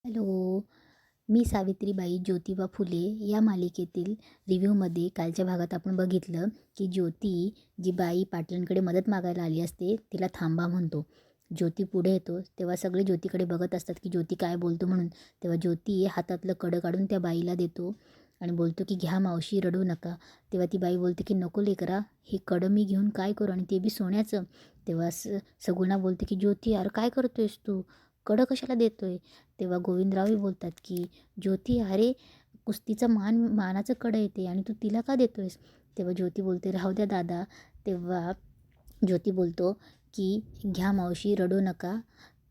Hello. मी सावित्रीबाई ज्योतिबा फुले या मालिकेतील रिव्ह्यूमध्ये कालच्या भागात आपण बघितलं की ज्योती जी बाई पाटलांकडे मदत मागायला आली असते तिला थांबा म्हणतो. ज्योती पुढे येतो तेव्हा सगळे ज्योतीकडे बघत असतात की ज्योती काय बोलतो म्हणून. तेव्हा ज्योती हातातलं कडं काढून त्या बाईला देतो आणि बोलतो की घ्या मावशी, रडू नका. तेव्हा ती बाई बोलते की नको लेकरा, हे कडं मी घेऊन काय करू आणि ते बी सोन्याचं. तेव्हा सगुणा बोलते की ज्योती यार काय करतोयस तू, कडं कशाला देतोय. तेव्हा गोविंदरावही बोलतात की ज्योती अरे, कुस्तीचं मानाचं कडं येते आणि तू तिला का देतोयस. तेव्हा ज्योती बोलते राहू द्या दादा. तेव्हा ज्योती बोलतो की घ्या मावशी, रडू नका.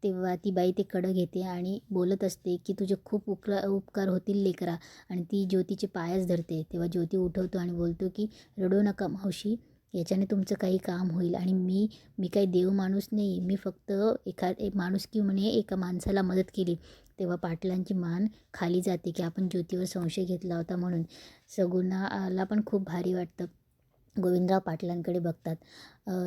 तेव्हा ती बाई ते कडं घेते आणि बोलत असते की तुझे खूप उपकार होतील लेकरा, आणि ती ज्योतीचे पायच धरते. तेव्हा ज्योती उठवतो आणि बोलतो की रडू नका मावशी, याच्याने तुमचं काही काम होईल. आणि मी मी काही देव माणूस नाही, मी फक्त एक माणुसकी म्हणे एका माणसाला मदत केली. तेव्हा पाटलांची मान खाली जाते की आपण ज्योतीवर संशय घेतला होता म्हणून. सगुणाला पण खूप भारी वाटतं. गोविंदराव पाटलांकडे बघतात.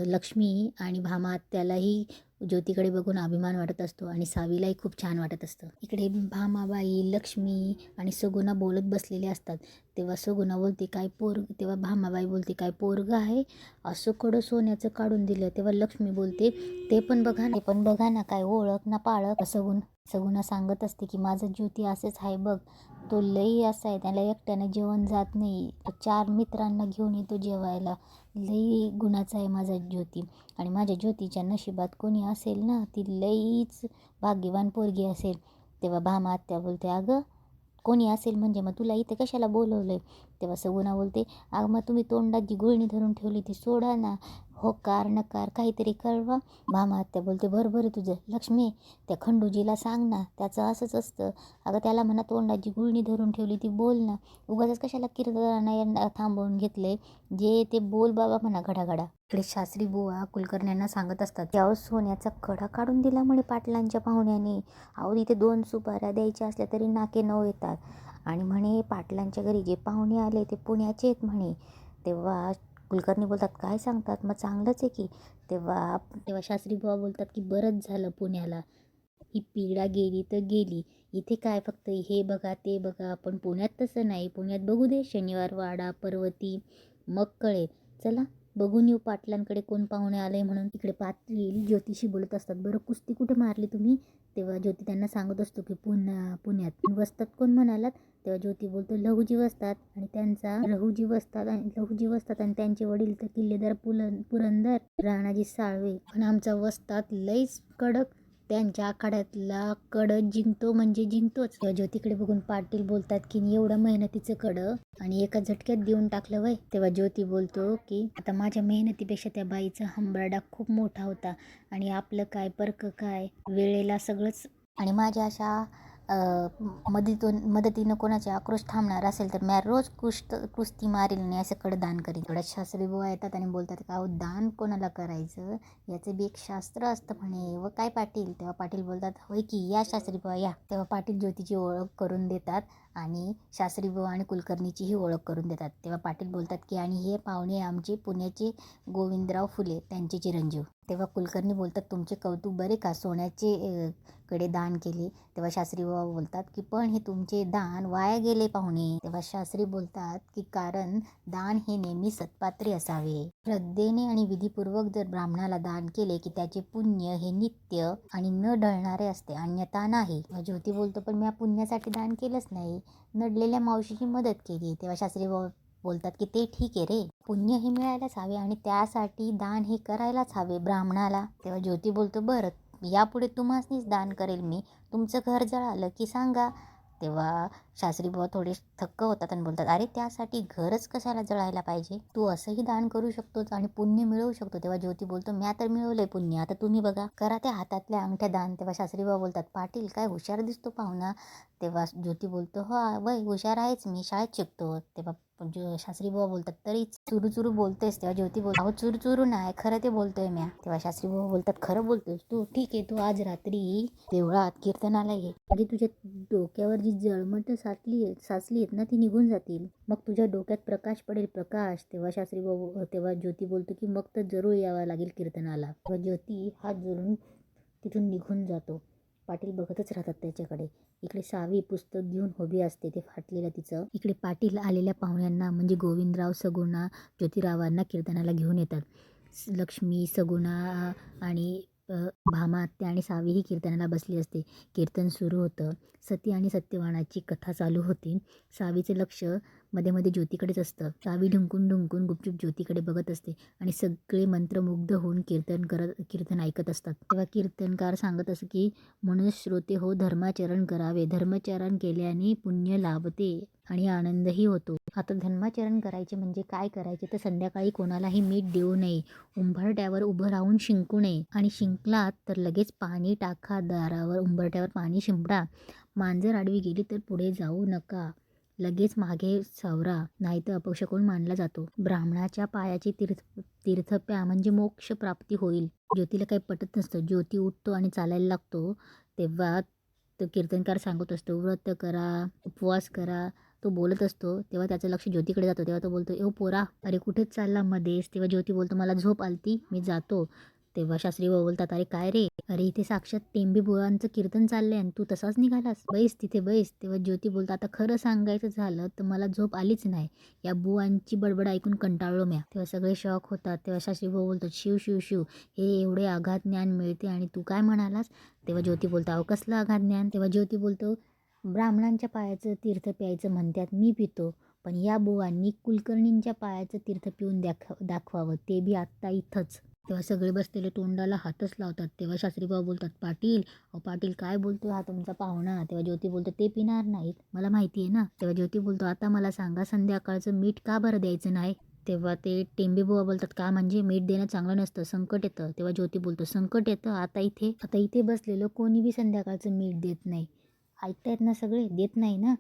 लक्ष्मी आणि भामा त्यालाही ज्योतीकडे बघून अभिमान वाटत असतो आणि सावीलाही खूप छान वाटत असतं. इकडे भामाबाई, लक्ष्मी आणि सगुणा बोलत बसलेले असतात. तेव्हा सगुणा बोलते काय तेव्हा भामाबाई बोलते काय पोरगं आहे, असं कडं सोन्याचं काढून दिलं. तेव्हा लक्ष्मी बोलते ते पण बघा ना काय ओळख ना पाळख. सगुणा सांगत असते की माझं ज्योती असंच आहे बघ, तो लई असा आहे, त्याला एकट्यानं जेवण जात नाही, तो 4 मित्रांना घेऊन येतो जेवायला. लई गुणाचा आहे माझा ज्योती. आणि माझ्या ज्योतीच्या नशिबात कोणी असेल ना, ती लईच भाग्यवान पोरगी असेल. तेव्हा भामा आत्या बोलते अगं कोणी असेल म्हणजे मग तुला इथे कशाला बोलवलंय. तेव्हा सगुणा बोलते अगं मग तुम्ही तोंडात जी गुळणी धरून ठेवली ती सोडा ना, होकार नकार काहीतरी कळवा. भामा आत्या बोलते बरं बरं तुझं लक्ष्मी, त्या खंडूजीला सांग ना, त्याचं असंच असतं. अगं त्याला म्हणा तोंडाची गुळणी धरून ठेवली ती बोल ना, उगाच कशाला कीर्तनाला थांबवून घेतले, जे ते बोल बाबा म्हणा घडाघडा. इकडे शास्त्री बुवा कुलकर्ण्यांना सांगत असतात त्यावर सोन्याचा कडा काढून दिला म्हणे पाटलांच्या पाहुण्याने. अहो इथे 2 सुपाऱ्या द्यायच्या असल्या तरी नाके 9 येतात. आणि म्हणे पाटलांच्या घरी जे पाहुणे आले ते पुण्याचे आहेत म्हणे. तेव्हा कुलकर्णी बोलतात काय सांगतात, मग चांगलंच आहे की. तेव्हा तेव्हा शास्त्री बुवा बोलतात की बरंच झालं पुण्याला, ही पिढा गेली तर गेली. इथे काय फक्त हे बघा ते बघा, पण पुण्यात तसं नाही. पुण्यात बघू दे शनिवार वाडा पर्वती, मग कळेल. चला बघून येऊ पाटलांकडे कोण पाहुणे आले म्हणून. इकडे पाटील ज्योतिषी बोलत असतात बरं कुस्ती कुठे मारली तुम्ही. तेव्हा ज्योती त्यांना सांगत असतो की पुण्यात वस्तात कोण म्हणालात. तेव्हा ज्योती बोलतो लहुजी वस्तात, आणि त्यांचा लहुजी वस्तात आणि त्यांचे वडील तर किल्लेदार पुरंदर राणाजी साळवे. पण आमचा वस्तात लईच कडक, त्यांच्या आखाड्यातला कडं जिंकतो म्हणजे जिंकतोच. तेव्हा ज्योतीकडे बघून पाटील बोलतात की एवढं मेहनतीचं कडं आणि एका झटक्यात देऊन टाकलं वय. तेव्हा ज्योती बोलतो की आता माझ्या मेहनतीपेक्षा त्या बाईचा हंबरडा खूप मोठा होता, आणि आपलं काय परक काय, वेळेला सगळंच. आणि माझ्या अशा मदतीनं कोणाचे आक्रोश थांबणार असेल तर मी रोज कुस्ती मारेल आणि असं कडदान करीन. थोड्या शास्त्री बुवा येतात आणि बोलतात का अहो दान कोणाला करायचं, याचं बी एक शास्त्र असतं म्हणे. व काय पाटील. तेव्हा पाटील बोलतात होय की, या शास्त्री बुवा या. तेव्हा पाटील ज्योतीची ओळख करून देतात आणि शास्त्री बुवा आणि कुलकर्णीचीही ओळख करून देतात. तेव्हा पाटील बोलतात की आणि हे पाहुणे आमचे पुण्याचे गोविंदराव फुले, त्यांचे चिरंजीव. तेव्हा कुलकर्णी बोलतात तुमचे कौतुक बरे का, सोन्याचे कडे दान केले. तेव्हा शास्त्री बाबा बोलतात की पण हे तुमचे दान वाया गेले पाहुणे. तेव्हा शास्त्री बोलतात की कारण दान हे नेहमी सत्पात्री असावे. श्रद्धेने आणि विधीपूर्वक जर ब्राह्मणाला दान केले की त्याचे पुण्य हे नित्य आणि न ढळणारे असते, अन्यथा नाही. ज्योती बोलतो पण मी पुण्यासाठी दान केलंच नाही, नडलेल्या मावशीची मदत केली. तेव्हा शास्त्री बाबा बोलतात की ते ठीक आहे रे, पुण्य हे मिळायलाच हवे आणि त्यासाठी दान हे करायलाच हवे ब्राह्मणाला. तेव्हा ज्योती बोलतो बरं यापुढे तुम्हासनीच दान करेल मी, तुमचं घर जळालं की सांगा. तेव्हा शास्त्री बुवा थोडे थक्क होतात आणि बोलतात अरे त्यासाठी घरच कशाला जळायला पाहिजे, तू असंही दान करू शकतोस आणि पुण्य मिळवू शकतो. तेव्हा ज्योती बोलतो मी तर मिळवलंय पुण्य, आता तुम्ही बघा करा त्या हातातल्या अंगठ्या दान. तेव्हा शास्त्री बुवा बोलतात पाटील काय हुशार दिसतो पाहुणा. तेव्हा ज्योती बोलतो हो वय हुशार आहेच, मी शाळेत शिकतो. तेव्हा शास्त्री बुवा बोलतात तरी चुरू बोलतेस. तेव्हा ज्योती बोलतो अहो चुरू नाही, खरं ते बोलतोय म्या. तेव्हा शास्त्री बुवा बोलतात खरं बोलतोस तू, ठीक आहे तू आज रात्री देवळात कीर्तनाला ये, म्हणजे तुझ्या डोक्यावर जी जळमट साचली आहेत ना ती निघून जातील, मग तुझ्या डोक्यात प्रकाश पडेल प्रकाश. तेव्हा ज्योती बोलतो की मग तर जरूर यावं लागेल कीर्तनाला. तेव्हा ज्योती हात जोडून तिथून निघून जातो. पाटील बघतच राहतात त्याच्याकडे. इकडे सावी पुस्तक घेऊन उभी असते ते फाटलेलं तिचं. इकडे पाटील आलेल्या पाहुण्यांना म्हणजे गोविंदराव, सगुणा, ज्योतिरावांना कीर्तनाला घेऊन येतात. लक्ष्मी, सगुणा आणि भामा आत्या आणि सावी ही कीर्तनाला बसली असते. कीर्तन सुरू होतं. सती आणि सत्यवानाची कथा चालू होती. सावीचं लक्ष मध्ये मध्ये ज्योतीकडेच असतं. सावी ढुंकून ढुंकून गुपचूप ज्योतीकडे बघत असते आणि सगळे मंत्रमुग्ध होऊन कीर्तन ऐकत असतात. तेव्हा कीर्तनकार सांगत असं की म्हणून श्रोते हो, धर्माचरण करावे. धर्माचरण केल्याने पुण्य लाभते आणि आनंदही होतो. आता धर्माचरण करायचे म्हणजे काय करायचे तर संध्याकाळी कोणालाही मीठ देऊ नये. उंबरठ्यावर उभं राहून शिंकू नये आणि शिंकलात तर लगेच पाणी टाका. दारावर उंबरठ्यावर पाणी शिंपडा. मांजर आडवी गेली तर पुढे जाऊ नका. लगेच मागे सावरा, नाहीतर अपशकुन मानला जातो. ब्राह्मणाच्या पायाची तीर्थ प्या म्हणजे मोक्ष प्राप्ती होईल. ज्योतीला काही पटत नसतं. ज्योती उठतो आणि चालायला लागतो. तेव्हा तो कीर्तनकार सांगत असतो व्रत करा, उपवास करा. तो बोलत असतो तेव्हा त्याचं लक्ष ज्योतीकडे जातो. तेव्हा तो बोलतो ए पोरा, अरे कुठेच चालला मध्येच. तेव्हा ज्योती बोलतो मला झोप आलती, मी जातो. तेव्हा शास्त्री बाबा बोलतात अरे काय रे, अरे इथे साक्षात टेंबे बुवांचं कीर्तन चाललंय आणि तू तसाच निघालास, बैस तिथे बैस. तेव्हा ज्योती बोलतो आता खरं सांगायचं झालं तर मला झोप आलीच नाही. या बुवांची बडबड ऐकून कंटाळलो म्या. तेव्हा सगळे शॉक होतात. तेव्हा शास्त्री बाबा बोलतात शिव शिव शिव, हे एवढे आघात ज्ञान मिळते आणि तू काय म्हणालास. तेव्हा ज्योती बोलतो अहो कसलं आघात ज्ञान. तेव्हा ज्योती बोलतो ब्राह्मणांच्या पायाचं तीर्थ प्यायचं म्हणतात, मी पितो. पण या बुवांनी कुलकर्णींच्या पायाचं तीर्थ पिऊन दाखवावं, ते बी आत्ता इथंच. तेव्हा सगळे बसलेले तोंडाला हातच लावतात. तेव्हा शास्त्रीबाबा बोलतात पाटील, अहो पाटील काय बोलतो हा तुमचा पाहुणा. तेव्हा ज्योती बोलतो ते पिणार नाहीत, मला माहिती आहे ना. तेव्हा ज्योती बोलतो आता मला सांगा संध्याकाळचं मीठ का बरं द्यायचं नाही. तेव्हा ते टेंबे बुवा बोलतात का म्हणजे मीठ देणं चांगलं नसतं, संकट येतं. तेव्हा ज्योती बोलतो संकट येतं. आता इथे बसलेलं कोणी बी संध्याकाळचं मीठ देत नाही. ऐकतायत ना सगळे, देत नाही ना.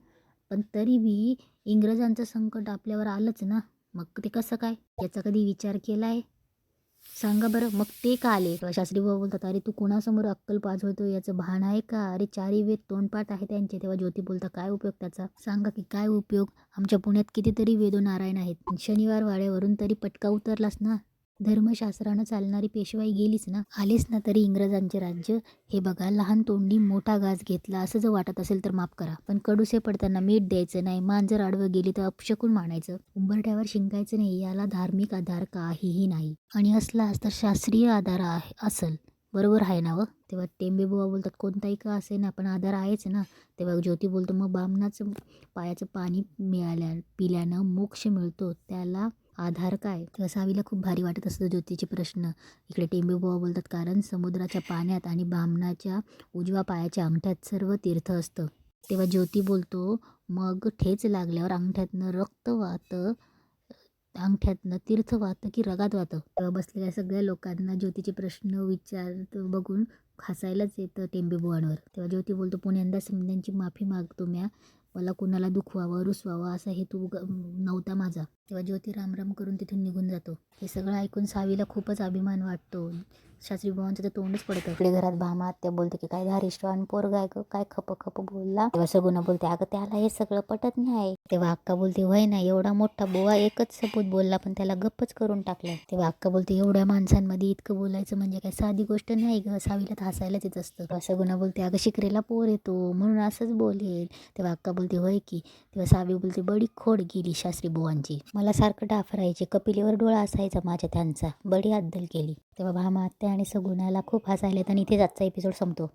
पण तरी बी इंग्रजांचं संकट आपल्यावर आलंच ना. मग ते कसं काय, याचा कधी विचार केला आहे सांगा बरं. मग ते का आले. तेव्हा शास्त्री बाबा बोलतात अरे तू कोणासमोर अक्कल पाजवतो, याचं भान आहे का. अरे चारी वेद तोंडपाठ आहे त्यांचे. तेव्हा ज्योती बोलता काय उपयोग त्याचा, सांगा की काय उपयोग. आमच्या पुण्यात कितीतरी वेदोनारायण आहेत. शनिवार वाड्यावरून तरी पटका उतरलास ना. धर्मशास्त्रानं चालणारी पेशवाई गेलीच ना. आलीच ना तरी इंग्रजांचे राज्य. हे बघा लहान तोंडी मोठा घास घेतला असं जर वाटत असेल तर माफ करा, पण कडुसे पडताना मीठ द्यायचं नाही. मांजर आडवं गेली तर अपशकुन मानायचं. उंबरठ्यावर शिंकायचं नाही. याला धार्मिक आधार काहीही नाही. आणि असलाच तर शास्त्रीय आधार आहे असल. बरोबर आहे ना व. तेव्हा टेंबे बुवा बोलतात कोणताही का असे ना पण आधार आहेच ना. तेव्हा ज्योती बोलतो मग बामणाचं पायाचं पाणी पिल्यानं मोक्ष मिळतो, त्याला आधार काय. तेव्हा सावीला खूप भारी वाटत असतं ज्योतीचे प्रश्न. इकडे टेंबे बुवा बोलतात कारण समुद्राच्या पाण्यात आणि बामणाच्या उजव्या पायाच्या अंगठ्यात सर्व तीर्थ असतं. तेव्हा ज्योती बोलतो मग ठेच लागल्यावर अंगठ्यातनं रक्त वाहतं, अंगठ्यातनं तीर्थ वाहतं की रगात वाहतं. तेव्हा बसलेल्या सगळ्या लोकांना ज्योतीचे प्रश्न विचार बघून हसायलाच येतं टेंबे बुवांवर. तेव्हा ज्योती बोलतो पुण्यांदा समध्यांची माफी मागतो म्या, मला कुणाला दुखवावं रुसवावं असा हेतू नव्हता माझा. तेव्हा ज्योती रामराम करून तिथून निघून जातो. हे सगळं ऐकून सावीला खूपच अभिमान वाटतो. शास्त्री बुवांचं तर तोंडच पडतं. इकडे घरात भामा आत्या बोलते की काय धारिष्टवान पोरगा आहे ग, काय खप खप बोलला. तेव्हा सगुणा बोलते अगं त्याला हे सगळं पटत नाही. तेव्हा अक्का बोलते वय ना एवढा मोठा बुवा एकच सपूत बोलला पण त्याला गप्पच करून टाकलं. तेव्हा अक्का बोलते एवढ्या माणसांमध्ये इतकं बोलायचं म्हणजे काय साधी गोष्ट नाही ग. सावीला तर हसायलाच येत असतं. तेव्हा सगुणा बोलते अगं शिकरेला पोर येतो म्हणून असंच बोलेल. तेव्हा अक्का बोलते होय की. तेव्हा सावी बोलते बडी खोड गेली शास्त्री बुवांची, मला सारखं डाफरायचे, कपिलीवर डोळा असायचा माझ्या त्यांचा, बडी अद्दल केली. तेव्हा भामा आत्या आणि सगुणाला खूप हसायला येत आणि इथेच आजचा एपिसोड संपतो.